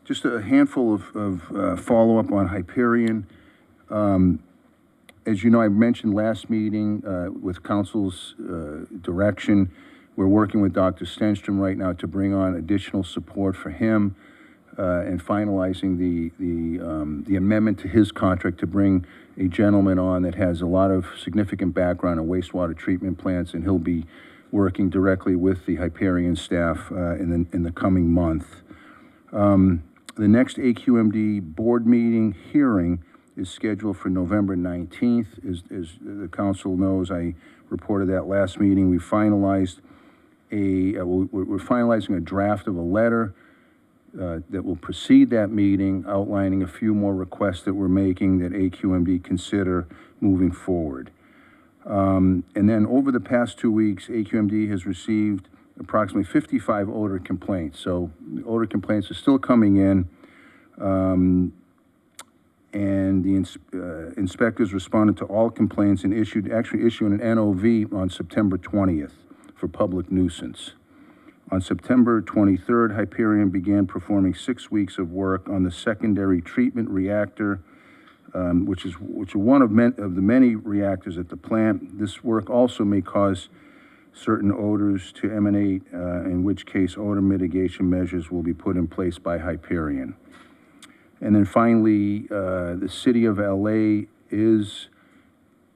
Just a handful of follow-up on Hyperion. As you know, I mentioned last meeting with council's direction, we're working with Dr. Stenstrom right now to bring on additional support for him and finalizing the amendment to his contract to bring a gentleman on that has a lot of significant background in wastewater treatment plants, and he'll be working directly with the Hyperion staff in the coming month. The next AQMD board meeting hearing is scheduled for November 19th. As the council knows, I reported that last meeting. We finalized we're finalizing a draft of a letter that will precede that meeting, outlining a few more requests that we're making that AQMD consider moving forward. And then over the past 2 weeks, AQMD has received approximately 55 odor complaints. So the odor complaints are still coming in. And the inspectors responded to all complaints and issued an NOV on September 20th for public nuisance. On September 23rd, Hyperion began performing 6 weeks of work on the secondary treatment reactor, which is one of the many reactors at the plant. This work also may cause certain odors to emanate, in which case odor mitigation measures will be put in place by Hyperion. And then finally, the City of LA is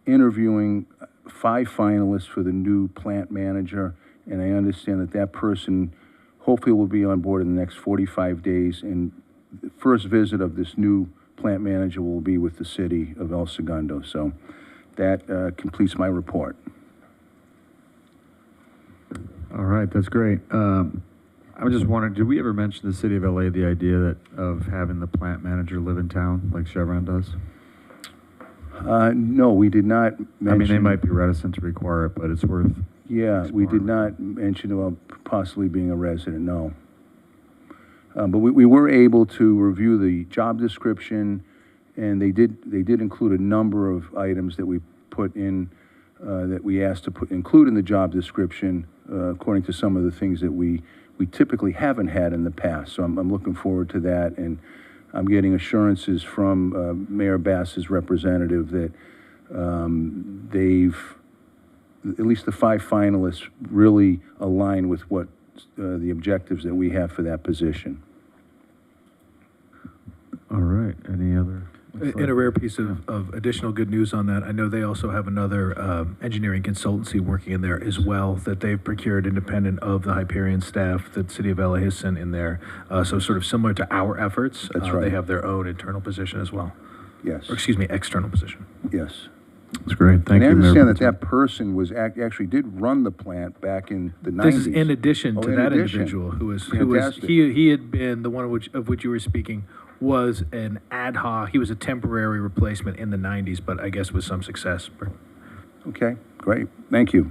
interviewing 5 finalists for the new plant manager, and I understand that that person hopefully will be on board in the next 45 days, and the first visit of this new plant manager will be with the City of El Segundo. So that completes my report. All right, that's great. I was just wondering, did we ever mention the City of LA the idea of having the plant manager live in town like Chevron does? No, we did not mention. I mean, they might be reticent to require it, but it's worth. Yeah, we did not mention about possibly being a resident, no. But we were able to review the job description, and they did include a number of items that we put in, that we asked to include in the job description, according to some of the things that we typically haven't had in the past. So I'm looking forward to that, and I'm getting assurances from Mayor Bass's representative that at least the 5 finalists really align with what the objectives that we have for that position. All right, any other? In a rare piece of additional good news on that, I know they also have another engineering consultancy working in there as well that they've procured independent of the Hyperion staff that City of LA has sent in there. So sort of similar to our efforts. That's right. They have their own internal position as well. Yes. Or excuse me, external position. Yes. That's great. Thank you. And I understand that person was actually did run the plant back in the 90s. This is in addition to that addition. individual who was Fantastic. he had been the one of which you were speaking was an ad hoc. He was a temporary replacement in the 90s, but I guess with some success. Okay, great. Thank you.